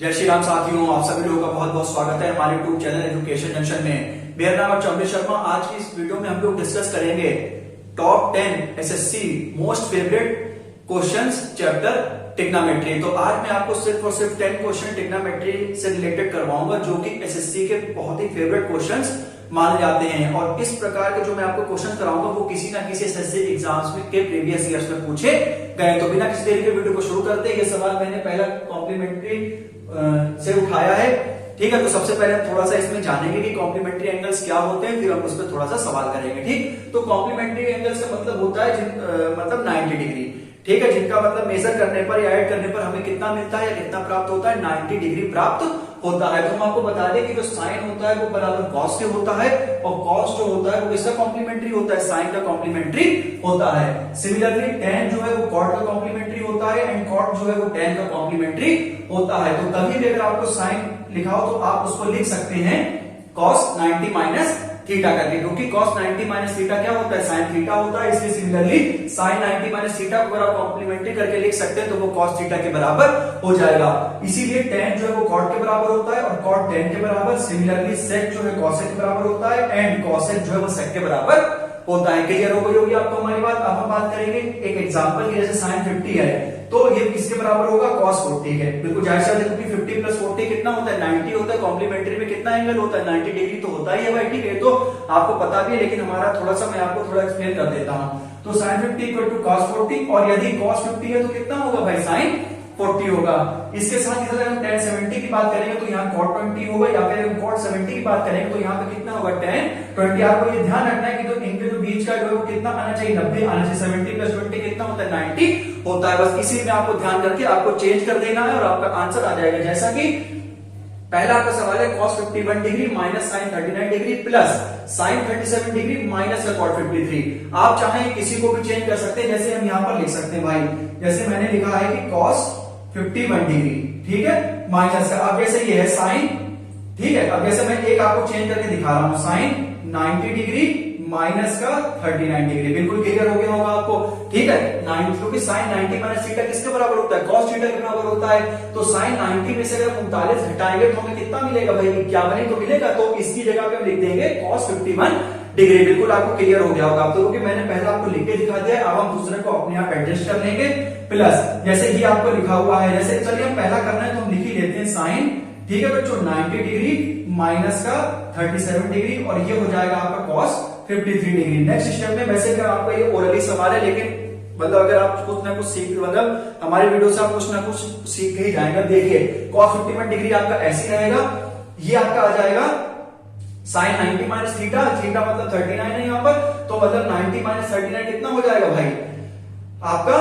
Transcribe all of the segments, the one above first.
जय श्री राम साथियों, आप सभी लोगों का बहुत बहुत स्वागत है हमारे यूट्यूब चैनल एजुकेशन जंक्शन में। मेरा नाम है चौबे शर्मा। आज की इस वीडियो में हम लोग डिस्कस करेंगे top 10 SSC most favourite questions chapter trigonometry. तो आज मैं आपको सिर्फ और सिर्फ 10 क्वेश्चन टिग्नोमेट्री से रिलेटेड करवाऊंगा जो कि एसएससी के बहुत ही फेवरेट क्वेश्चंस माने जाते हैं। और इस प्रकार के जो मैं आपको क्वेश्चन कराऊंगा वो किसी ना किसी एसएससी एग्जाम्स में के प्रीवियस ईयर्स में पूछे गए। तो बिना किसी देरी के वीडियो को शुरू करते हैं। ये सवाल मैंने पहला कॉम्प्लीमेंट्री से उठाया है, ठीक है। तो सबसे पहले हम थोड़ा सा इसमें जानेंगे कि कॉम्प्लीमेंट्री एंगल्स क्या होते हैं, फिर हम उस पर थोड़ा सा सवाल करेंगे, ठीक। तो कॉम्प्लीमेंट्री एंगल्स का मतलब होता है मतलब 90 डिग्री, ठीक है, जिनका मतलब मेजर करने पर या ऐड करने पर हमें कितना मिलता है या कितना प्राप्त होता है, 90 डिग्री प्राप्त होता है। तो हम आपको बता दें कि जो साइन होता है वो बराबर कॉस के होता है और कॉस जो होता है वो किसका कॉम्प्लीमेंट्री होता है, साइन का कॉम्प्लीमेंट्री होता है। सिमिलरली टेन जो है वो कॉट का कॉम्प्लीमेंट्री होता है एंड कॉट जो है वो टेन का कॉम्प्लीमेंट्री होता है। तो कभी भी अगर आपको साइन लिखा हो तो आप उसको लिख सकते हैं कॉस 90 माइनस थीटा करके, क्योंकि cos 90 माइनस थीटा क्या होता है, sin थीटा होता है। इसलिए सिमिलरली sin 90 माइनस थीटा को अगर आप कॉम्प्लीमेंट्री करके लिख सकते हैं तो वो cos थीटा के बराबर हो जाएगा। इसीलिए tan जो है वो cot के बराबर होता है और cot tan के बराबर। सिमिलरली sec जो है cosec के बराबर होता है एंड cosec जो है वो sec के बराबर होता है। क्लियर हो गई होगी आपको हमारी बात। अब हम बात करेंगे एक एग्जांपल की, जैसे sin 50 है तो ये किसके बराबर होगा, cos 40 है। बिल्कुल जाहिर सी बात है क्योंकि 50 प्लस 40 कितना होता है, 90 होता है। कॉम्प्लीमेंट्री में कितना एंगल होता है, 90 डिग्री तो होता ही है भाई, ठीक है। तो आपको पता भी है, लेकिन हमारा थोड़ा सा मैं आपको थोड़ा एक्सप्लेन कर देता हूं। तो sin 50 इक्वल टू cos 40 और यदि cos 50 है तो कितना होगा भाई, sin 40 होगा। इसके साथ अगर हम tan 70 की बात करेंगे तो यहाँ cot 20 होगा, या फिर हम cot 70 की बात करेंगे तो यहाँ पे कितना होगा, tan 20। आपको ये ध्यान रखना है कि जो इनके जो बीच का जो है वो कितना आना चाहिए, 90 आना चाहिए। 70 प्लस 20 कितना होता है, 90 होता है। बस इसी में आपको ध्यान करके आपको चेंज कर देना है और आपका आंसर आ जाएगा। जैसा कि पहला आपका सवाल है cos 51 degree minus sin 39 degree plus sin 37 degree minus का cot 53। आप चाहें किसी को भी चेंज कर सकते हैं, जैसे हम यहाँ पर लिख सकते हैं भाई, जैसे मैंने लिखा है कि cos 51 डिग्री, ठीक है, माइनस का। अब जैसे ये है sin, ठीक है। अब जैसे मैं एक आपको चेंज करके दिखा रहा हूं, sin 90 डिग्री माइनस का 39 डिग्री। बिल्कुल क्लियर हो गया होगा आपको, ठीक है। 90 क्योंकि sin 90 माइनस थीटा किसके बराबर होता है, cos थीटा के बराबर होता है। तो sin 90 में से अगर 39 घटाएंगे तो हमें कितना मिलेगा भाई, 51 तो मिलेगा। तो इसकी जगह पे हम लिख देंगे cos 51 डिग्री। बिल्कुल आपको क्लियर हो गया होगा आप तो, क्योंकि मैंने पहले आपको लिख के दिखा दिया है। अब हम दूसरे को अपने आप एडजस्ट कर लेंगे। प्लस जैसे ये आपको लिखा हुआ है, जैसे चलिए हम पहला करना है तो हम लिख ही लेते हैं sin, ठीक है बच्चों, 90 डिग्री माइनस का 37 डिग्री और ये हो जाएगा आपका cos 53 डिग्री। नेक्स्ट स्टेप में वैसे क्या आपका ये ओरली सवाल है, लेकिन मतलब अगर आप कुछ ना कुछ सीख, मतलब हमारी वीडियो से आप कुछ ना कुछ सीख ही जाएंगे। देखिए cos 51 डिग्री आपका ऐसे रहेगा, ये आपका आ जाएगा sin 90 माइनस थीटा, थीटा मतलब 39 है यहाँ पर, तो मतलब 90 माइनस 39 कितना हो जाएगा भाई, आपका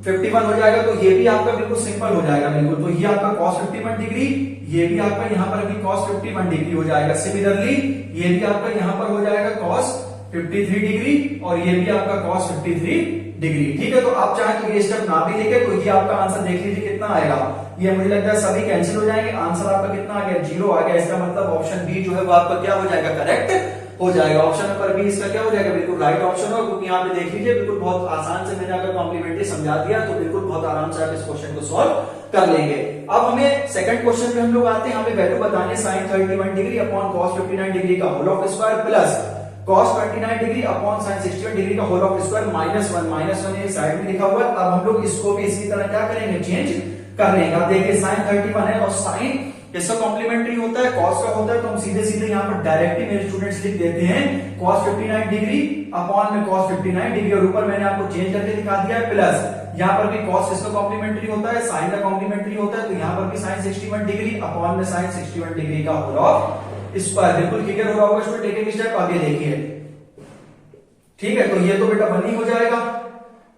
51 हो जाएगा। तो ये भी आपका बिल्कुल सिंपल हो जाएगा बिल्कुल। तो ये आपका cos 51 डिग्री, ये भी आपका यहाँ पर भी cos 51 डिग्री हो जाएगा। सिमिलरली ये भी आपका यहाँ पर हो जाएगा cos 53 डिग्री और ये भी आपका cos 53 डिग्री, ठीक है। तो आप चाहे तो ये स्टेप ना भी लिखे तो ये आपका आंसर देख लीजिए कितना आएगा। ये मुझे लगता है सभी कैंसिल हो जाएंगे, आंसर आपका कितना आ गया, 0 आ गया। इसका मतलब ऑप्शन बी जो है वो आपका क्या हो जाएगा, करेक्ट हो जाएगा। ऑप्शन नंबर बी इसका क्या हो जाएगा, बिल्कुल राइट ऑप्शन होगा। क्योंकि यहाँ पे देख लीजिए बिल्कुल बहुत आसान से मैंने अगर कॉम्प्लीमेंट्री समझा दिया तो बिल्कुल बहुत आराम से आप इस क्वेश्चन को सॉल्व कर लेंगे। अब हमें सेकंड क्वेश्चन पे हम लोग आते हैं। यहाँ पे वैल्यू बताने sin 31 degree upon cos 59 degree का whole of square plus cos 29 degree upon sin 61 degree का whole of square minus one ये साइड में लिखा हुआ है। अब हम लोग इसको भी इसी तरह क्या करेंगे, चेंज कर लेंगे। अब देखिए sin 31 है और sin इसका कॉम्प्लीमेंट्री होता है, cos का होता है, तो हम सीधे सीधे यहाँ पर डायरेक्टली मेरे स्टूडेंट्स लिख देते हैं cos 59 डिग्री अपॉन में cos 59 डिग्री और ऊपर मैंने आपको चेंज करके दिखा दिया है प्लस यहाँ पर भी cos इसका कॉम्प्लीमेंट्री होता है, sin का कॉम्प्लीमेंट्री होता है, तो यहाँ पर भी sin 61 डिग्री अपॉन में sin 61 डिग्री का होल ऑफ स्क्वायर। बिल्कुल क्लियर हो रहा होगा इसमें। टेक एक स्टेप आगे देखिए, ठीक है। तो ये तो बेटा 1 ही हो जाएगा,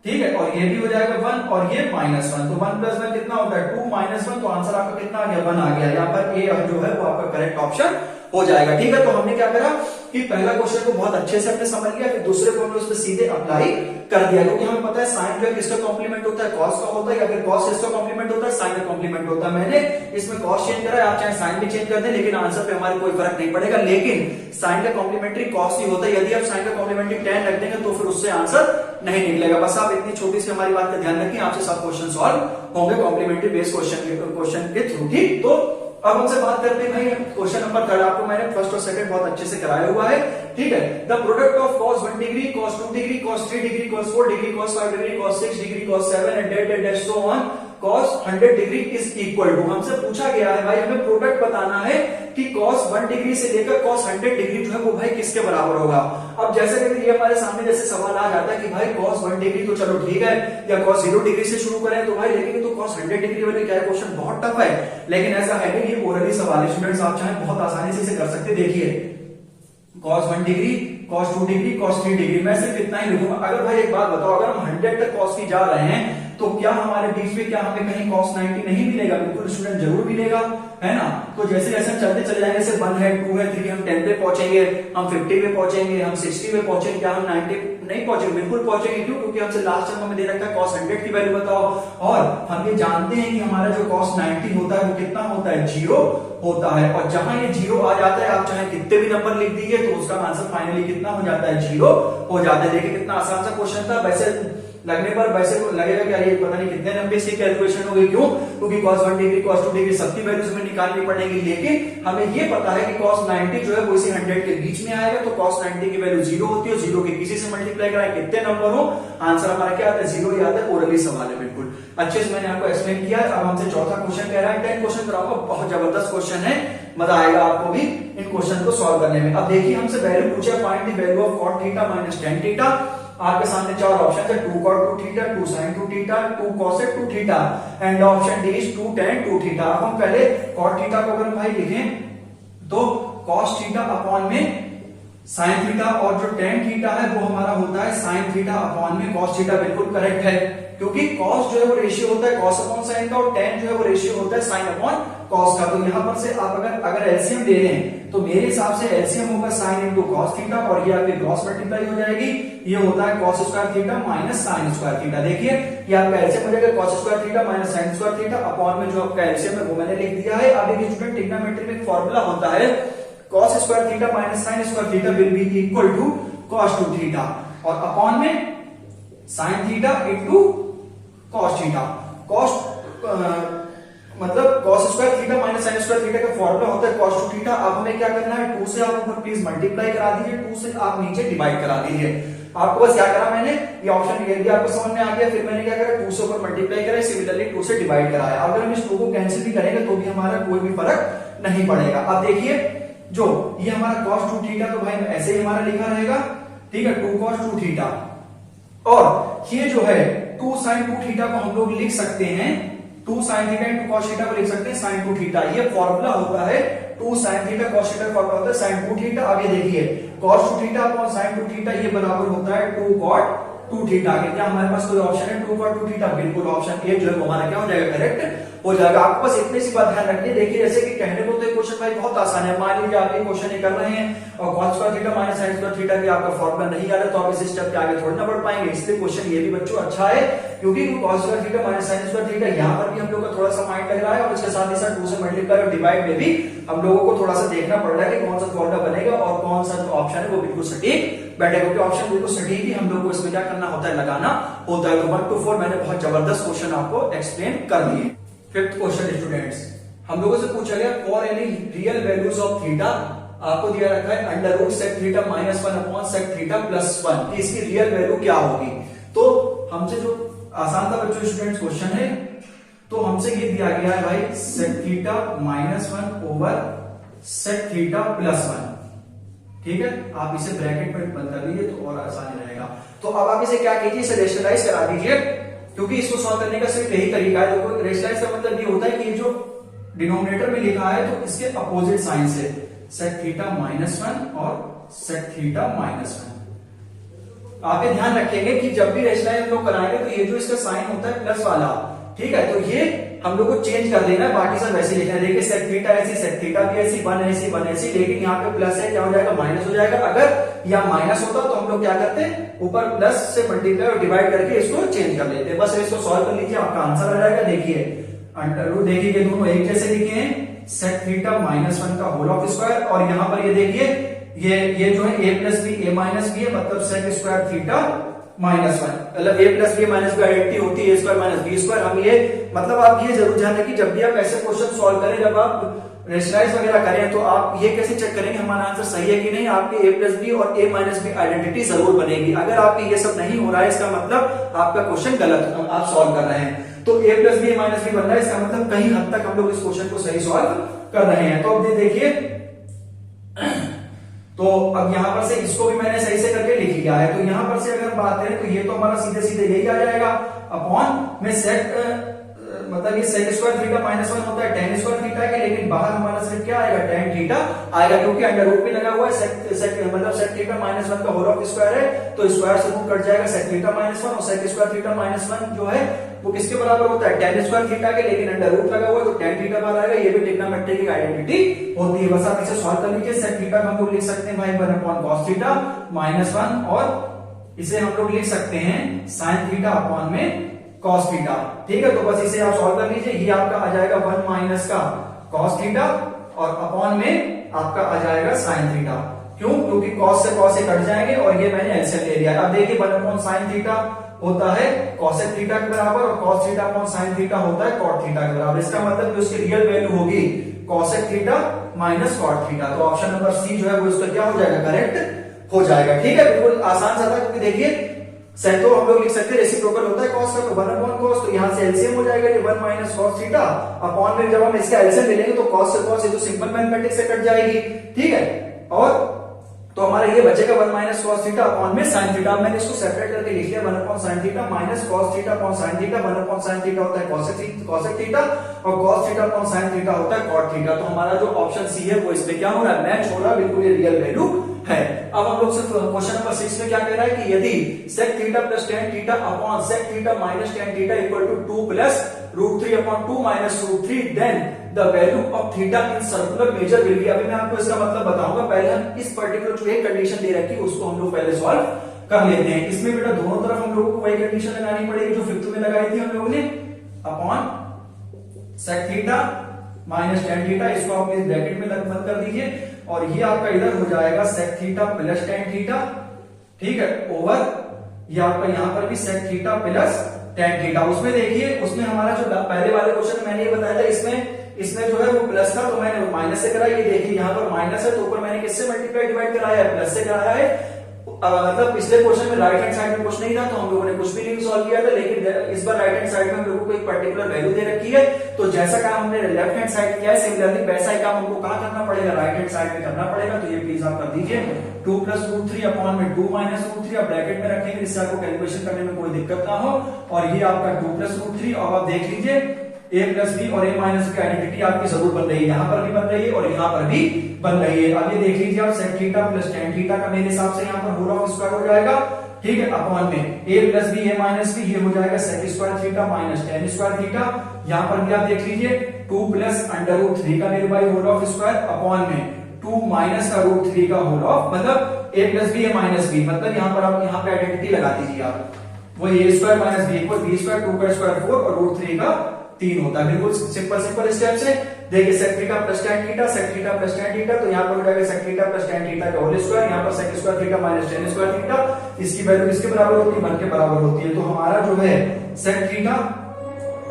ठीक है, और ये भी हो जाएगा 1 और ये -1। तो 1 + 1 कितना होता है, 2 - 1, तो आंसर आपका कितना आ गया, 1 आ गया। यहाँ पर ए जो है वो आपका करेक्ट ऑप्शन हो जाएगा। ठीक है, तो हमने क्या करा कि पहला क्वेश्चन को बहुत अच्छे से हमने समझ लिया, फिर दूसरे को हमने उस पर सीधे अप्लाई कर दिया, क्योंकि हमें पता है साइन जो है किसका कॉम्प्लीमेंट होता है, कॉस का होता है, या फिर कॉस किसका कॉम्प्लीमेंट होता है, साइन का कॉम्प्लीमेंट होता है। मैंने इसमें कॉस चेंज करा है, आप चाहे साइन भी चेंज कर दें, लेकिन आंसर पे हमारे कोई फर्क नहीं पड़ेगा। लेकिन साइन का कॉम्प्लीमेंट्री कॉस ही होता है, यदि आप साइन का कॉम्प्लीमेंट्री tan रख देंगे तो फिर उससे आंसर नहीं निकलेगा। बस आप इतनी छोटी सी हमारी बात का ध्यान रखिए, आपसे सब क्वेश्चन सॉल्व होंगे कॉम्प्लीमेंट्री बेस्ड क्वेश्चन के थ्रू। ठीक, तो अब हमसे बात करते हैं भाई क्वेश्चन नंबर 3, आपको मैंने फर्स्ट और सेकंड बहुत अच्छे से कराया हुआ है। ठीक है, the product of cos 1 degree, cos 2 degree, cos 3 degree, cos 4 degree, cos 5 degree, cos 6 degree, cos 7 and that so on cos 100 degree is equal to, हमसे पूछा गया है भाई हमें प्रोडक्ट बताना है कि cos 1 डिग्री से लेकर cos 100 डिग्री जो है वो भाई किसके बराबर होगा। अब जैसे कि ये हमारे सामने जैसे सवाल आ जाता है कि भाई cos 1 डिग्री तो चलो ठीक है, या cos 0 डिग्री से शुरू करें तो भाई, लेकिन तो cos 100 डिग्री वाले क्या है, क्वेश्चन बहुत टफ है, लेकिन ऐसा है कि ये ओरली सवाल है स्टूडेंट्स, आप चाहें बहुत आसानी से इसे कर सकते हैं। देखिए cos 1 degree, cos 2 degree, cos 3 degree, मैं सिर्फ इतना ही लिखूंगा। अगर भाई एक बात बताओ, अगर हम 100 तक cos की जा रहे हैं तो क्या हमारे बीच में क्या हमें कहीं cos 90 नहीं मिलेगा? बिल्कुल स्टूडेंट जरूर मिलेगा, है ना। तो जैसे जैसे हम चलते चले जाएंगे, जैसे 1 है, 2 है, 3 हम 10 पे पहुंचेंगे, हम 50 पे पहुंचेंगे, हम 60 पे पहुंचेंगे, क्या हम 90 नहीं पहुंचेंगे? बिल्कुल पहुंचेंगे। क्यों? क्योंकि हमसे लास्ट टाइम हमें दे रखा है cos 100 की वैल्यू बताओ, और हम ये जानते हैं कि हमारा जो cos 90 होता है वो कितना होता है, 0 होता है। और जहां ये 0 आ जाता है, आप चाहे कितने भी नंबर लिख दीजिए तो उसका आंसर फाइनली कितना हो जाता है, 0 हो जाता है। देखिए कितना आसान सा क्वेश्चन था, वैसे लगने पर वैसे लगेगा कि अरे पता नहीं कितने नंबर से कैलकुलेशन हो गई। क्यों? क्योंकि cos 1 डिग्री, cos 2 डिग्री सबकी वैल्यूज हमें निकालनी पड़ेगी, लेकिन हमें ये पता है कि cos 90 जो है वो इसी 100 के बीच में आएगा, तो cos 90 की वैल्यू 0 होती है, 0 के किसी से मल्टीप्लाई कराए कितने नंबर हो, आंसर हमारा क्या आता है, 0 ही आता है। ओरली सवाल है, बिल्कुल अच्छे से मैंने आपको एक्सप्लेन किया। अब हमसे चौथा क्वेश्चन कह रहा है, 10 क्वेश्चन कराऊंगा, बहुत जबरदस्त क्वेश्चन है, मजा आएगा आपको भी इन क्वेश्चन को सॉल्व करने में। अब देखिए हमसे वैल्यू पूछा, find the value of cot theta minus tan theta. आपके सामने 4 ऑप्शन है, 2 cot 2 theta, 2 sin 2 theta, 2 cosec 2 theta and option D is 2 tan 2 theta. अब हम पहले cot थीटा को अगर भाई लिखें तो cos थीटा अपॉन में sin थीटा, और जो tan थीटा है वो हमारा होता है sin थीटा अपॉन में cos थीटा। बिल्कुल करेक्ट है, क्योंकि cos जो है वो रेशियो होता है cos अपॉन sin का, और tan जो है वो रेशियो होता है sin अपॉन cos का। तो यहां पर से आप अगर एलसीएम ले लें तो मेरे हिसाब से एलसीएम होगा sin इंटू cos थीटा, और ये आपकी क्रॉस मल्टीप्लाई हो जाएगी, ये होता है cos square theta minus sin square theta. देखिए ये आपका एलसीएम हो जाएगा cos square theta minus sin square theta upon में जो आपका एलसीएम है वो मैंने लिख दिया है। अब एक स्टूडेंट ट्रिग्नोमेट्री में एक फार्मूला होता है, cos square theta minus sin square theta will be equal to cos 2 theta, और अपॉन में sin theta into cos theta. cos मतलब cos square theta minus sin square theta का फॉर्मूला होता है cos 2 थीटा। अब हमें क्या करना है, 2 से आप ऊपर प्लीज मल्टीप्लाई करा दीजिए, 2 से आप नीचे डिवाइड करा दीजिए। आपको बस क्या करा मैंने, ये ऑप्शन ये भी आपको समझ में आ गया, फिर मैंने क्या करा, 2 से ऊपर मल्टीप्लाई करा, सिमिलरली 2 से डिवाइड कराया। अगर हम इस 2 को कैंसिल भी करेंगे तो भी हमारा कोई भी फर्क नहीं पड़ेगा। अब देखिए जो ये हमारा cos 2 थीटा तो भाई ऐसे ही हमारा लिखा रहेगा, ठीक है, 2 cos 2 थीटा, और ये जो है 2 sin 2 थीटा को हम लोग लिख सकते हैं 2 sin theta into cos theta को लिख सकते हैं sin 2 थीटा। ये फॉर्मूला होता है 2 sin theta cos theta, formula होता है sin 2 थीटा। आगे देखिए cos 2 theta upon sin 2 theta ये बराबर होता है 2 cot 2 थीटा के। क्या हमारे पास कोई ऑप्शन है 2 cot 2 थीटा? बिल्कुल ऑप्शन ए जो है हमारा क्या हो जाएगा, करेक्ट हो जाएगा। आपको बस इतनी सी बात ध्यान रखनी है। देखिए जैसे कि कहने को तो क्वेश्चन भाई बहुत आसान है, मान लीजिए आप ये क्वेश्चन ही कर रहे हैं और cos square theta minus sin square theta की आपका फॉर्मूला नहीं आ रहा, तो आप इस स्टेप के आगे थोड़ी ना बढ़ पाएंगे। इसलिए क्वेश्चन ये भी बच्चों अच्छा है, क्योंकि cos square theta minus sin square theta यहाँ पर भी हम लोग का थोड़ा सा माइंड लग रहा है, और इसके साथ ही साथ 2 से मल्टीप्लाई और डिवाइड में भी हम लोगों को थोड़ा सा देखना पड़ रहा है कि कौन सा फॉर्मूला बनेगा और कौन सा जो ऑप्शन है वो बिल्कुल सटीक बैठेगा, क्योंकि ऑप्शन बिल्कुल सटीक ही हम लोग को इसमें क्या करना होता है, लगाना होता है। तो 1 to 4 मैंने बहुत जबरदस्त क्वेश्चन आपको एक्सप्लेन कर दिए। फिफ्थ क्वेश्चन स्टूडेंट्स, हम लोगों से पूछा गया for any real values of theta, आपको दिया रखा है under root sec theta minus 1 upon sec theta plus 1 कि इसकी रियल वैल्यू क्या होगी। तो हमसे जो आसान था बच्चों स्टूडेंट्स क्वेश्चन है, तो हमसे ये दिया गया है भाई sec theta minus 1 over sec theta plus 1, ठीक है। आप इसे ब्रैकेट में बंद कर लीजिए तो और आसानी रहेगा। तो अब आप इसे क्या कीजिए, इसे रेशनलाइज करा दीजिए, क्योंकि इसको सॉल्व करने का सिर्फ यही तरीका है। देखो रेशनलाइज का मतलब ये होता है कि जो डिनोमिनेटर में लिखा है तो इसके अपोजिट साइन से सेक थीटा माइनस 1 और सेक थीटा माइनस 1। आप ये ध्यान रखेंगे कि जब भी रेशनलाइज हम लोग कराएंगे तो ये जो इसका साइन होता है प्लस वाला, ठीक है, तो ये हम लोग को चेंज कर देना है, बाकी सब वैसे लिखना है। देखिए सेक थीटा ऐसी, सेक थीटा भी ऐसी, 1 ऐसी 1 ऐसी, लेकिन यहाँ पे प्लस है, क्या हो जाएगा माइनस हो जाएगा। अगर यहाँ माइनस होता तो हम लोग क्या करते, ऊपर प्लस से मल्टीप्लाई और डिवाइड करके इसको चेंज कर लेते। बस इसको सॉल्व कर लीजिए, आपका आंसर आ जाएगा। देखिए अंडर रूट, देखिए दोनों एक जैसे लिखे हैं, सेक थीटा माइनस 1 का होल ऑफ स्क्वायर, और यहाँ पर ये देखिए ये जो है a plus B A minus B है, मतलब सेक स्क्वायर थीटा माइनस 1, मतलब a plus B minus B identity होती है a square minus B square. हम ये मतलब आप ये जरूर ध्यान रखें, जब भी आप ऐसे क्वेश्चन सॉल्व करें, जब आप रेशनलाइज वगैरह करें, तो आप ये कैसे चेक करेंगे हमारा आंसर सही है कि नहीं। आपके a प्लस बी और a माइनस बी आइडेंटिटी जरूर बनेगी। अगर आपकी ये सब नहीं हो रहा है, इसका मतलब आपका क्वेश्चन गलत आप सॉल्व कर रहे हैं। तो a plus B minus B बन रहा है, इसका मतलब कहीं हद तक हम लोग इस क्वेश्चन को सही सॉल्व कर रहे हैं। तो अब देखिए, तो अब यहां पर से इसको भी मैंने सही से करके लिख लिया है। तो यहां पर से अगर बात करें तो ये तो हमारा सीधे सीधे यही आ जाएगा अपॉन में सेक, मतलब ये सेक स्क्वायर थीटा माइनस 1 होता है टेन स्क्वायर थीटा के, लेकिन बाहर हमारा सिर्फ क्या आएगा, टेन थीटा आएगा, क्योंकि अंडर रूट पे लगा हुआ है। मतलब सेक थीटा माइनस 1 का होल ऑफ स्क्वायर है, तो स्क्वायर से रूट कट जाएगा सेक थीटा माइनस 1, और सेक स्क्वायर थीटा माइनस 1 जो है वो किसके बराबर होता है, टेन स्क्वायर थीटा के, लेकिन अंडर रूट लगा हुआ है तो टेन थीटा बाहर आएगा। ये भी ट्रिग्नोमेट्री की आइडेंटिटी होती है। बस आप इसे सॉल्व कर लीजिए। सेक थीटा को हम लोग लिख सकते हैं भाई 1 अपॉन कॉस थीटा माइनस 1, और इसे हम लोग लिख सकते हैं साइन थीटा अपॉन में कॉस थीटा। ठीक है, तो बस इसे आप सॉल्व कर लीजिए। ये आपका आ जाएगा 1 माइनस का कॉस थीटा, और अपॉन में आपका आ जाएगा साइन थीटा। क्यों, क्योंकि कॉस से कॉस कट जाएंगे, और ये मैंने एलसीएम ले लिया। अब देखिए 1 अपॉन साइन थीटा होता है कॉसेक थीटा के बराबर, और cos theta upon sine theta होता है कॉट थीटा के बराबर। इसका मतलब उसकी रियल वैल्यू होगी cosec theta minus cot theta. तो ऑप्शन नंबर सी जो है वो इसका क्या हो जाएगा, करेक्ट हो जाएगा। ठीक है, बिल्कुल आसान सा था, क्योंकि देखिए सेक तो हम लोग लिख सकते हैं रेसिप्रोकल होता है कॉस का, तो 1 अपॉन कॉस, तो यहां से एलसीएम हो जाएगा ये 1 माइनस कॉस थीटा अपॉन में जब हम इसका एलसीएम ले लेंगे तो कॉस से कॉस ये तो सिंपल मैथमेटिक्स से कट जाएगी। ठीक है, और तो हमारा ये बचेगा 1 माइनस कॉस थीटा अपॉन में साइन थीटा। मैंने इसको सेपरेट करके लिख लिया 1 upon sine theta minus cos theta upon sine theta. 1 upon sine theta होता है कॉसेक थीटा, और cos theta upon sine theta होता है कॉट थीटा। तो हमारा जो ऑप्शन सी है वो इसमें क्या हो रहा है, मैच हो रहा है, बिल्कुल ये रियल वैल्यू है। अब हम लोग सिर्फ क्वेश्चन नंबर 6 में क्या कह रहा है कि यदि sec theta plus tan theta upon sec theta minus tan theta equal to 2 plus root 3 upon 2 minus root 3, then the value of theta in circular measure will be. अभी मैं आपको इसका मतलब बताऊंगा, पहले हम इस पर्टिकुलर जो एक कंडीशन दे रखी है उसको हम लोग पहले सॉल्व कर लेते हैं। इसमें बेटा दोनों तरफ हम लोगों को वही कंडीशन लगानी पड़ेगी जो फिफ्थ में लगाई थी हम लोगों ने, upon sec theta minus tan theta. इसको आप इस ब्रैकेट में बंद कर दीजिए, और ये आपका इधर हो जाएगा sec theta plus tan theta. ठीक है, ओवर ये आपका यहां पर भी sec theta plus tan theta. उसमें देखिए, उसमें हमारा जो पहले वाले क्वेश्चन मैंने ये बताया था, इसमें जो है वो प्लस था तो मैंने माइनस से कराया। ये देखिए यहाँ पर माइनस है तो ऊपर मैंने किससे मल्टीप्लाई डिवाइड कराया है, प्लस से कराया है। मतलब पिछले क्वेश्चन में राइट हैंड साइड में कुछ नहीं था तो हम लोगों ने कुछ भी नहीं सॉल्व किया था, लेकिन इस बार राइट हैंड साइड में हम लोगों को एक पर्टिकुलर वैल्यू दे रखी है, तो जैसा काम हमने लेफ्ट हैंड साइड किया है सिमिलरली वैसा ही काम हमको कहां करना पड़ेगा, राइट हैंड साइड में करना पड़ेगा। तो ये प्लीज आप कर दीजिए 2 प्लस रूट 3 अपॉन में 2 माइनस रूट 3 आप ब्रैकेट में रखेंगे जिससे आपको कैलकुलेशन करने में कोई दिक्कत ना हो। और ये आपका 2 प्लस रूट 3, और आप देख लीजिए a प्लस बी और a माइनस की आइडेंटिटी आपकी जरूर बन रही है, यहां पर भी बन रही है और यहां पर भी बन रही है। अब ये देख लीजिए आप sec theta plus tan theta का मेरे हिसाब से यहां पर होल ऑफ स्क्वायर हो जाएगा। ठीक है, अपॉन में a plus B a minus B, ये हो जाएगा sec square theta minus tan square theta. यहां पर भी आप देख लीजिए 2 प्लस अंडर रूट 3 का मेरे भाई होल ऑफ स्क्वायर अपॉन में 2 माइनस का रूट 3 का होल ऑफ, मतलब a plus B a minus B, मतलब यहां पर आप यहां पे आइडेंटिटी लगा दीजिए आप, वो a square minus B equal B square 2 का स्क्वायर 4 और रूट 3 का 3 होता है। बिल्कुल सिंपल स्टेप से देखिए sec theta plus tan theta, sec theta plus tan theta, तो यहाँ पर हो जाएगा sec theta plus tan theta का होल स्क्वायर, यहाँ पर sec square theta minus tan square theta. इसकी वैल्यू किसके बराबर होती है, 1 के बराबर होती है। तो हमारा जो है sec theta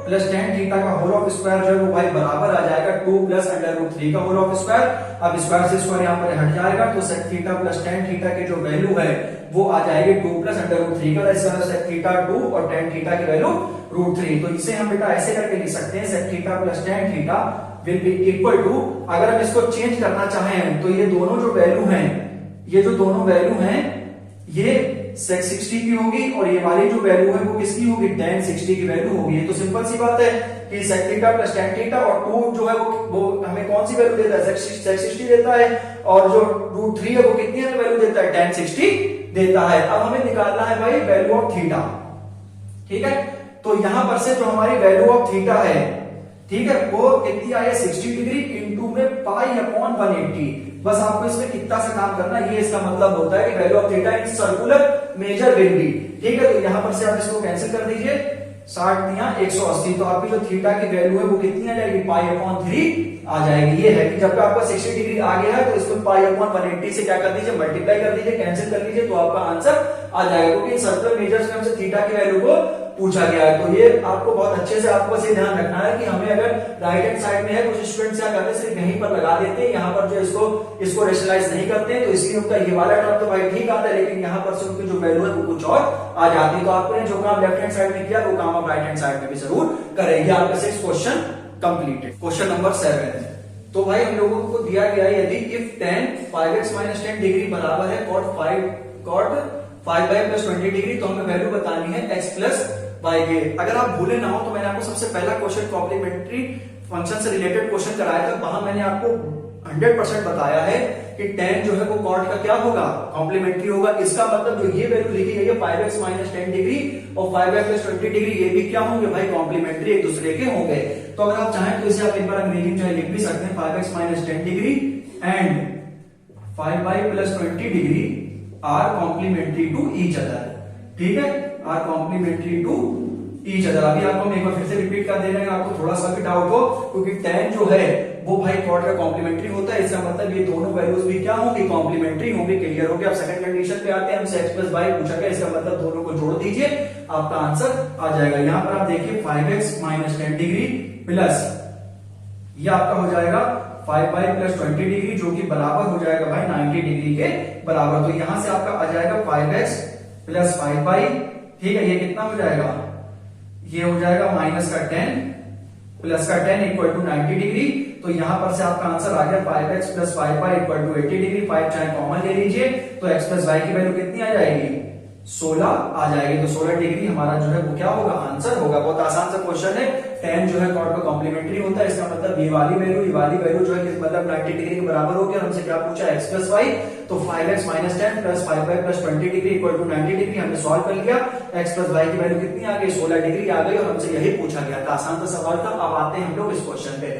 plus tan theta का होल ऑफ स्क्वायर जो है वो भाई बराबर आ जाएगा 2 प्लस अंडर रूट 3 का होल ऑफ स्क्वायर। अब स्क्वायर से स्क्वायर यहाँ पर हट जाएगा तो sec theta plus tan theta की जो वैल्यू है वो आ जाएगी 2 प्लस अंडर रूट 3 का, इसका सेक थीटा 2 और टेन थीटा की वैल्यू रूट 3। तो इसे हम बेटा ऐसे करके लिख सकते हैं sec theta plus tan theta will be equal to, अगर हम इसको चेंज करना चाहें तो ये दोनों जो वैल्यू हैं, ये जो दोनों वैल्यू हैं ये सेक 60 की होगी और ये वाली जो वैल्यू है वो किसकी होगी, tan 60 की वैल्यू होगी। तो सिंपल सी बात है कि sec theta plus tan theta और 2 जो है वो हमें कौन सी वैल्यू देता है, सेक 60 देता है, और जो रूट 3 है वो कितनी वैल्यू देता है, tan 60 देता है। अब हमें निकालना है भाई वैल्यू ऑफ थीटा। ठीक है, तो यहां पर से जो हमारी वैल्यू ऑफ थीटा है ठीक है, वो कितनी आई है 60 डिग्री इंटू में पाई अपॉन 180। बस आपको इसमें कितना सा काम करना है, ये इसका मतलब होता है कि value of theta in circular measure will be. ठीक है, तो यहां पर से आप इसको कैंसिल कर दीजिए, 60 या 180, तो आपकी जो थीटा की वैल्यू है वो कितनी आ जाएगी, पाई अपॉन 3 आ जाएगी। ये है कि जब आपका 60 डिग्री आ गया है तो इसको पाई अपॉन 180 से क्या कर दीजिए, मल्टीप्लाई कर दीजिए, कैंसिल कर लीजिए, तो आपका आंसर आ जाएगा। क्योंकि सर्कुलर मेजर्स में हमसे थीटा की वैल्यू को पूछा गया है। तो ये आपको बहुत अच्छे से आपको से ध्यान रखना है कि हमें अगर राइट हैंड साइड में है, कुछ स्टूडेंट्स क्या करते हैं सिर्फ यहीं पर लगा देते हैं, यहाँ पर जो इसको रेशनलाइज नहीं करते हैं, तो इसलिए उनका ये वाला टर्म तो भाई ठीक आता है, लेकिन यहाँ पर से उनकी जो वैल्यू है वो कुछ और आ जाती है। तो आपने जो काम लेफ्ट हैंड साइड में किया वो काम आप राइट हैंड साइड में भी जरूर करेंगे। आपका 6 क्वेश्चन कंप्लीटेड। क्वेश्चन नंबर 7, तो भाई हम लोगों को दिया गया है यदि इफ tan 5x - 10 डिग्री बराबर है cot 5y + 20 डिग्री, तो हमें वैल्यू बतानी है x + y के। अगर आप भूले ना हो तो मैंने आपको सबसे पहला क्वेश्चन कॉम्प्लीमेंट्री फंक्शन से रिलेटेड क्वेश्चन कराया था, वहां मैंने आपको 100% बताया है कि tan जो है वो cot का क्या होगा, कॉम्प्लीमेंट्री होगा। इसका मतलब जो ये वैल्यू लिखी गई है 5x - 10 डिग्री और 5y + 20 डिग्री, ये भी क्या होंगे भाई, कॉम्प्लीमेंट्री एक दूसरे के होंगे। तो अगर आप चाहें तो इसे आप एक बार अंग्रेजी में लिख भी सकते हैं, 5x - 10 degree and 5y + 20 degree are complementary to each other. ठीक है, are complementary to each other. अभी आपको हम एक बार फिर से रिपीट कर दे रहे हैं, आपको थोड़ा सा भी डाउट हो, क्योंकि tan जो है वो भाई cot का कॉम्प्लीमेंट्री होता है, इसका मतलब ये दोनों वैल्यूज भी क्या होंगी, कॉम्प्लीमेंट्री होंगी। क्लियर हो गया। अब सेकंड कंडीशन पे आते हैं, हमसे x + y पूछा गया, इसका मतलब दोनों को जोड़ दीजिए, आपका आंसर आ जाएगा। यहां पर आप देखिए 5x - 10 डिग्री प्लस ये आपका हो जाएगा 5y + 20 डिग्री, जो कि बराबर हो जाएगा भाई 90 डिग्री के बराबर। तो यहां से आपका आ जाएगा 5x + 5y। ठीक है, ये कितना हो जाएगा, ये हो जाएगा -10 प्लस का 10 = 90 डिग्री। तो यहां पर से आपका आंसर आ गया 5x + 5y = 80 डिग्री। 5 चाहे कॉमन ले लीजिए, तो x + y की वैल्यू कितनी आ जाएगी, 16 आ जाएगी। तो 16 डिग्री हमारा जो है वो क्या होगा, आंसर होगा। बहुत आसान सा क्वेश्चन है। tan जो है cot का कॉम्प्लीमेंट्री होता है, इसका मतलब ये वाली वैल्यू जो है मतलब 90 डिग्री के बराबर हो गया। हमसे क्या पूछा, x + y, तो 5x - 10 + 5y + 20 डिग्री = 90 डिग्री हमने सॉल्व कर लिया। x + y की वैल्यू कितनी आ गई, 16 डिग्री आ गई, और हमसे यही पूछा गया था। आसान सा सवाल था। अब आते हैं हम लोग इस क्वेश्चन पे।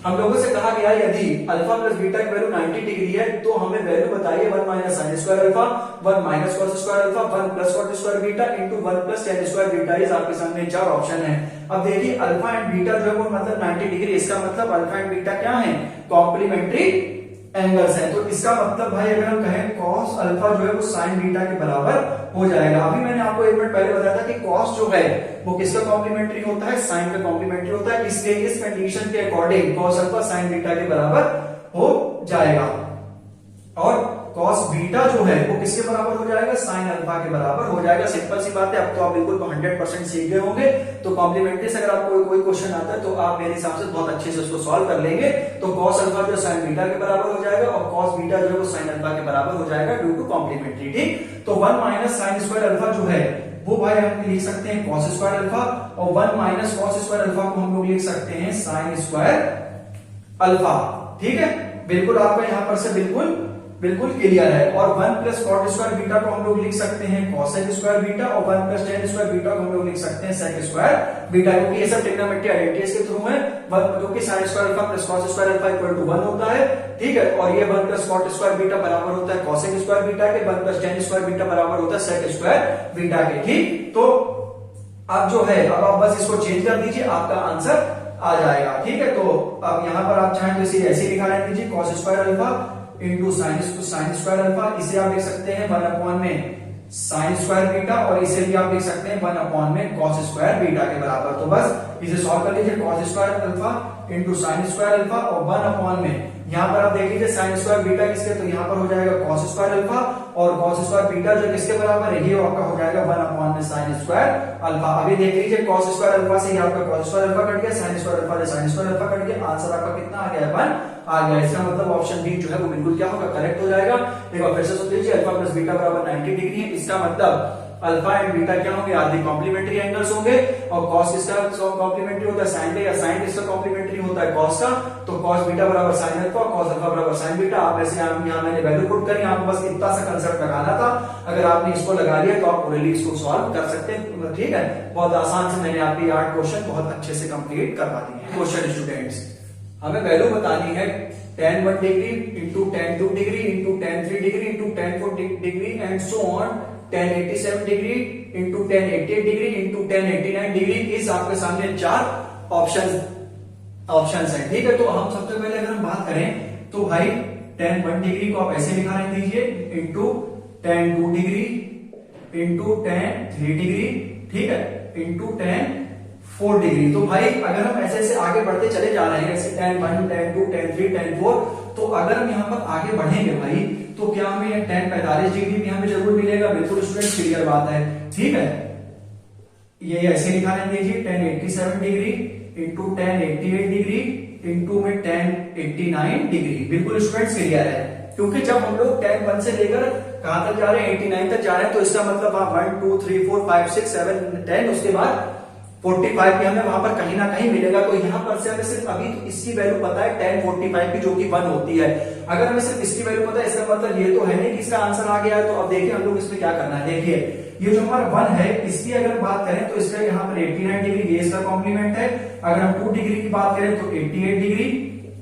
हम लोगों से कहा गया यदि अल्फा प्लस बीटा की वैल्यू 90 डिग्री है, तो हमें वैल्यू बताइए 1 - sin square alpha, 1 - cos square alpha, 1 + cot square beta into 1 + tan square beta. इस आपके सामने 4 ऑप्शन है। अब देखिए अल्फा एंड बीटा जो है वो मतलब 90 डिग्री, इसका मतलब अल्फा एंड बीटा क्या है, कॉम्प्लीमेंट्री एंगल्स है। तो इसका मतलब भाई अगर हम कहें cos अल्फा जो है वो sin बीटा के बराबर हो जाएगा। अभी मैंने आपको एक मिनट पहले बताया था कि cos जो है वो किसका कॉम्प्लीमेंट्री होता है, sin का कॉम्प्लीमेंट्री होता है। इसलिए इस कंडीशन के according cos alpha sin beta के बराबर हो जाएगा, और cos बीटा जो है वो किसके बराबर हो जाएगा, sin अल्फा के बराबर हो जाएगा। सिंपल सी बात है। अब तो आप बिल्कुल 100% सीख गए होंगे। तो कॉम्प्लीमेंट्री से अगर आपको कोई क्वेश्चन आता है तो आप मेरे हिसाब से बहुत अच्छे से उसको सॉल्व कर लेंगे। तो cos अल्फा जो sin बीटा के बराबर हो जाएगा, और cos बीटा जो है वो sin अल्फा के बराबर हो जाएगा ड्यू टू कॉम्प्लीमेंट्री। ठीक, तो 1 - sin स्क्वायर अल्फा जो है वो भाई हम लिख सकते हैं cos स्क्वायर अल्फा, और 1 - cos स्क्वायर अल्फा को हम लोग लिख सकते हैं sin स्क्वायर अल्फा। ठीक है, बिल्कुल आपका यहां पर से बिल्कुल क्लियर है। और 1 + cot स्क्वायर बीटा को हम लोग लिख सकते हैं cosec स्क्वायर बीटा, और 1 + tan स्क्वायर बीटा को हम लोग लिख सकते हैं sec स्क्वायर बीटा, क्योंकि ये सब ट्रिग्नोमेट्री आइडेंटिटीज के थ्रू है। जो कि sin square alpha + cos square alpha = 1 होता है। ठीक है, और ये 1 + cot स्क्वायर बीटा बराबर होता है cosec स्क्वायर बीटा के, 1 + tan स्क्वायर बीटा बराबर होता है sec स्क्वायर बीटा के। ठीक, तो अब जो है अब आप बस इसको चेंज कर दीजिए, आपका आंसर आ जाएगा। ठीक है, तो अब यहां पर आप चाहें तो इसे ऐसे लिखा रहने दीजिए, cos square alpha into sin square alpha. इसे आप लिख सकते हैं 1 में sin स्क्वायर बीटा, और इसे भी आप लिख सकते हैं 1 में cos स्क्वायर बीटा के बराबर। तो बस इसे सॉल्व कर लीजिए, cos square alpha into sin square alpha, और 1 में यहां पर आप देख लीजिए sin स्क्वायर बीटा किसके, तो यहां पर हो जाएगा cos स्क्वायर अल्फा, और cos स्क्वायर बीटा जो किसके बराबर है, ये आपका हो जाएगा 1 में sin स्क्वायर अल्फा। अभी देख लीजिए cos स्क्वायर अल्फा से आपका cos स्क्वायर अल्फा कट गया, sin स्क्वायर अल्फा से sin स्क्वायर अल्फा कट गया, आंसर आपका कितना आ गया, 1 आ गया। इसका मतलब ऑप्शन बी जो है वो बिल्कुल क्या होगा, करेक्ट हो जाएगा। एक बार फिर से सुन लीजिए, अल्फा प्लस बीटा बराबर 90 डिग्री है। इसका मतलब अल्फा एंड बीटा क्या होंगे, आदि कॉम्प्लीमेंट्री एंगल्स होंगे। और कॉस किसका कॉम्प्लीमेंट्री होता है, साइन का, या साइन किसका कॉम्प्लीमेंट्री होता है, कॉस का। तो कॉस बीटा बराबर साइन अल्फा, कॉस अल्फा बराबर साइन बीटा। आप ऐसे यहाँ मैंने वैल्यू पुट करी, आपको बस इतना सा कंसेप्ट लगाना था। अगर आपने इसको लगा लिया तो आप पूरे इसको सॉल्व कर सकते हैं, ठीक है। बहुत आसान से मैंने आपके 8 क्वेश्चन बहुत अच्छे से कंप्लीट करवा दिए। क्वेश्चन स्टूडेंट्स, हमें वैल्यू बतानी है tan 1 degree into tan 2 degree into tan 3 degree into tan 4 degree and so on tan 87 degree into tan 88 degree into tan 89 degree. इस आपके सामने 4 ऑप्शंस हैं, ठीक है। तो हम सबसे पहले अगर हम बात करें तो भाई tan 1 डिग्री को आप ऐसे लिखा रहे दीजिए into tan 2 degree into tan 3 degree, ठीक है, इंटू tan 4 डिग्री। तो भाई अगर हम ऐसे ऐसे आगे बढ़ते चले जा रहे हैं, ऐसे tan 1 tan 2 tan 3 tan 4, तो अगर हम यहाँ पर आगे बढ़ेंगे भाई तो क्या हमें tan 45 डिग्री भी हमें जरूर मिलेगा। बिल्कुल स्टूडेंट क्लियर बात है, ठीक है। ये ऐसे लिखा रहने दीजिए tan 87 degree into tan 88 degree into में tan 89 डिग्री। बिल्कुल स्टूडेंट क्लियर है, क्योंकि जब हम लोग tan 1 से लेकर कहां तक जा रहे हैं, 89 तक जा रहे हैं, तो इसका मतलब 1 2 3 4 5 6 7 10, उसके बाद 45 भी हमें वहां पर कहीं ना कहीं मिलेगा। तो यहां पर से हमें सिर्फ अभी तो इसकी वैल्यू पता है tan 45 की, जो कि 1 होती है। अगर हमें सिर्फ इसकी वैल्यू पता है, इसका मतलब ये तो है नहीं कि इसका आंसर आ गया है। तो अब देखिए हम लोग इसमें क्या करना है। देखिए ये जो हमारा 1 है, इसकी अगर बात करें तो इसका यहाँ पर 89 डिग्री, ये इसका कॉम्प्लीमेंट है। अगर हम 2 डिग्री की बात करें तो 88 डिग्री,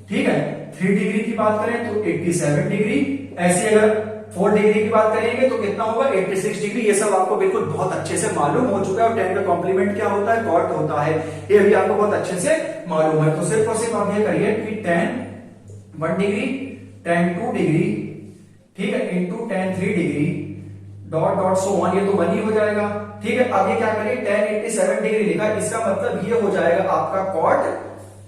ठीक है। 3 डिग्री की बात करें तो 87 डिग्री। ऐसे अगर 4 डिग्री की बात करेंगे तो कितना होगा, 86 डिग्री। ये सब आपको बिल्कुल बहुत अच्छे से मालूम हो चुका है। और tan का कॉम्प्लीमेंट क्या होता है, कॉट होता है, ये भी आपको बहुत अच्छे से मालूम है। तो सिर्फ और सिर्फ आप ये करिए कि tan 1 डिग्री tan 2 डिग्री, ठीक है, into tan 3 degree dot dot so on, ये तो 1 ही हो जाएगा, ठीक है। अब ये क्या करिए, tan 87 डिग्री लिखा, इसका मतलब ये हो जाएगा आपका cot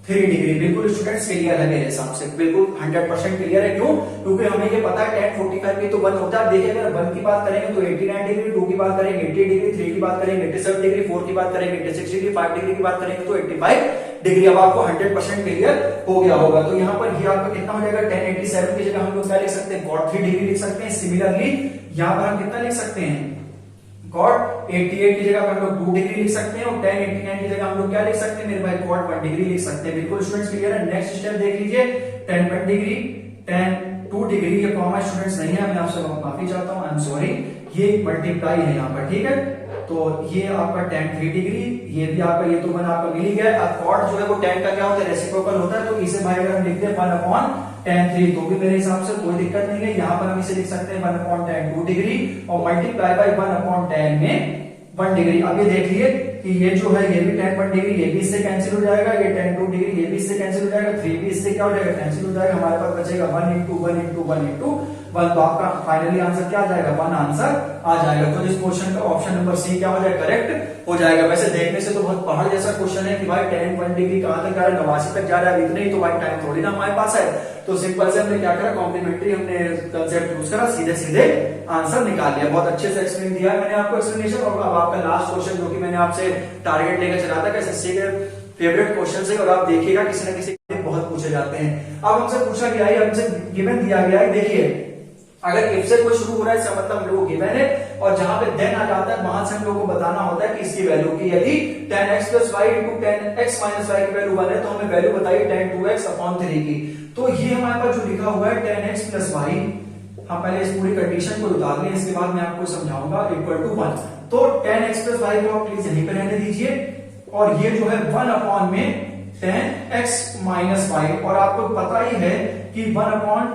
3 डिग्री। बिल्कुल स्टूडेंट्स क्लियर है मेरे हिसाब से, बिल्कुल 100% क्लियर है। क्यों, क्योंकि हमें ये पता है tan 45 की तो 1 होता है। देखिए अगर 1 की बात करेंगे तो 89 डिग्री, 2 की बात करेंगे 80 डिग्री, 3 की बात करेंगे 87 डिग्री, 4 की बात करेंगे 86 डिग्री, 5 डिग्री की बात करेंगे तो 85 डिग्री। अब आपको 100% क्लियर हो गया होगा। तो यहाँ पर ये आपका कितना हो जाएगा, tan 87 की जगह हम लोग क्या लिख सकते हैं, cot 3 डिग्री लिख सकते हैं। सिमिलरली यहाँ पर हम कितना लिख सकते हैं, cot 88 की जगह हम लोग 2 डिग्री लिख सकते हैं। और tan 89 की जगह हम लोग क्या लिख सकते हैं मेरे भाई, cot 1 डिग्री लिख सकते हैं। बिल्कुल स्टूडेंट्स क्लियर है। नेक्स्ट स्टेप देख लीजिए, tan 1 डिग्री tan 2 डिग्री, ये कॉमा स्टूडेंट्स नहीं है, मैं आपसे माफी चाहता हूं, आई एम सॉरी, ये मल्टीप्लाई है यहाँ पर, ठीक है। तो ये आपका tan 3 डिग्री, ये भी आपका, ये तो 1 आपका मिल ही गया। अब cot जो है वो tan का क्या होता है, रेसिप्रोकल होता है। तो इसे भाई अगर हम लिखते हैं 1 अपॉन tan 3, तो भी मेरे हिसाब से कोई दिक्कत नहीं है। यहाँ पर हम इसे लिख सकते हैं 1 अपॉन tan 2 डिग्री और मल्टीप्लाई बाय 1 अपॉन tan में 1 डिग्री। अब ये देखिए कि ये जो है ये भी tan 1 डिग्री, ये भी इससे कैंसिल हो जाएगा, ये tan 2 डिग्री ये भी इससे कैंसिल हो जाएगा, 3 भी इससे क्या हो जाएगा, कैंसिल हो जाएगा। हमारे पास बचेगा 1 इंटू 1 इंटू 1 इंटू 1। तो आपका फाइनली आंसर क्या आ जाएगा, 1 आंसर आ जाएगा। तो इस क्वेश्चन का ऑप्शन नंबर सी क्या हो जाएगा, करेक्ट हो जाएगा। वैसे देखने से तो बहुत पहाड़ जैसा क्वेश्चन है कि भाई tan 1 डिग्री कहां तक जा रहा है, 89 तक जा रहा है, इतना ही तो भाई टाइम थोड़ी ना हमारे पास है। तो सिंपल से हमने क्या करा, कॉम्प्लीमेंट्री हमने कंसेप्ट यूज करा, सीधे सीधे आंसर निकाल लिया। बहुत अच्छे से एक्सप्लेन दिया है मैंने आपको एक्सप्लेनेशन। और अब आपका लास्ट क्वेश्चन जो कि मैंने आपसे टारगेट लेकर चला था कि एसएससी के फेवरेट क्वेश्चन है, और आप देखिएगा किसी न किसी बहुत पूछे जाते हैं। अब हमसे पूछा गया है, हमसे गिवन दिया गया है, देखिए अगर इफ से कोई शुरू हो रहा है, इसका मतलब हम लोग को गिवन है, और जहां पे देन आ जाता है वहां से हम लोग को बताना होता है कि इसकी वैल्यू की। यदि tan x plus Y into tan x minus Y की वैल्यू 1 है, तो हमें वैल्यू बताइए tan 2x अपॉन 3 की। तो ये हमारे पास जो लिखा हुआ है tan x प्लस वाई, हम पहले इस पूरी कंडीशन को उतार लें, इसके बाद मैं आपको समझाऊंगा, इक्वल टू 1। तो tan x प्लस वाई को आप प्लीज यहीं पे रहने दीजिए, और ये जो है 1 अपॉन में tan x माइनस वाई, और आपको पता ही है कि 1 अपॉन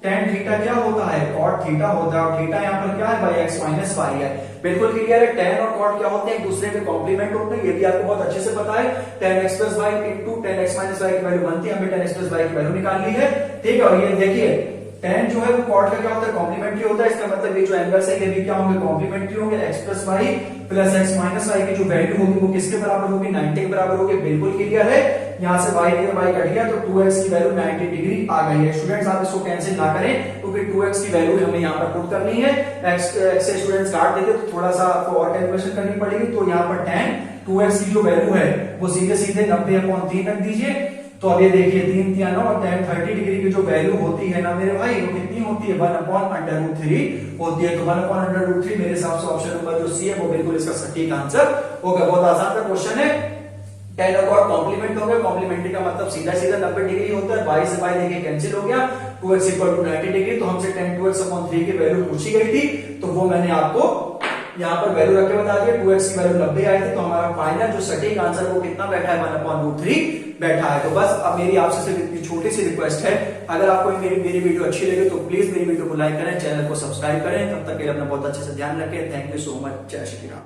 tan थीटा क्या होता है, cot थीटा होता है, और थीटा यहाँ पर क्या है भाई, x माइनस वाई है। बिल्कुल क्लियर है। tan और cot क्या होते हैं, एक दूसरे के कॉम्प्लीमेंट होते हैं, ये भी आपको बहुत अच्छे से पता है। tan x plus Y into tan x minus Y की वैल्यू बनती है, हमने tan x प्लस वाई की वैल्यू निकाल ली है, ठीक है। और ये देखिए tan जो है वो cot का क्या होता है, कॉम्प्लीमेंट्री होता है। इसका मतलब ये जो एंगल्स है ये भी क्या होंगे, कॉम्प्लीमेंट्री होंगे। x plus Y plus x minus Y की जो वैल्यू होगी वो किसके बराबर होगी, 90 के बराबर होगी। बिल्कुल क्लियर है। यहाँ से y कट गया तो 2x की वैल्यू 90 डिग्री आ गई है। स्टूडेंट्स आप इसको कैंसिल ना करें, क्योंकि 2x की वैल्यू हमें यहाँ पर पुट करनी है। x से स्टूडेंट्स काट देते तो थोड़ा सा आपको और कैलकुलेशन करनी पड़ेगी। तो यहाँ पर tan 2x की जो वैल्यू है वो सीधे सीधे 90 अपॉन 3 रख दीजिए। तो अब ये देखिए 3 3 9 और tan 30 डिग्री की जो वैल्यू होती है ना मेरे भाई, वो कितनी होती है 1/√3 होती है। तो 1/√3 मेरे हिसाब से ऑप्शन नंबर जो सी है वो बिल्कुल इसका सटीक आंसर होगा। बहुत आसान सा क्वेश्चन है। tan और cot कॉम्प्लीमेंट हो गया, कॉम्प्लीमेंट्री का मतलब सीधा सीधा 90 डिग्री होता है, बाई से बाई देखिए कैंसिल हो गया, 2x इक्वल टू 90 डिग्री। तो हमसे tan 2x/3 की वैल्यू पूछी गई थी, तो वो मैंने आपको यहाँ पर वैल्यू रख के बता दिया, 2x की वैल्यू 90 आई थी। तो हमारा फाइनल जो सटीक आंसर वो कितना बैठा है 1/√3 बैठा है। तो बस अब मेरी आपसे सिर्फ इतनी छोटी सी रिक्वेस्ट है, अगर आपको मेरी वीडियो अच्छी लगे तो प्लीज मेरी वीडियो को लाइक करें, चैनल को सब्सक्राइब करें। तब तक के लिए अपना बहुत अच्छे से ध्यान रखें। Thank you so much. जय श्री राम।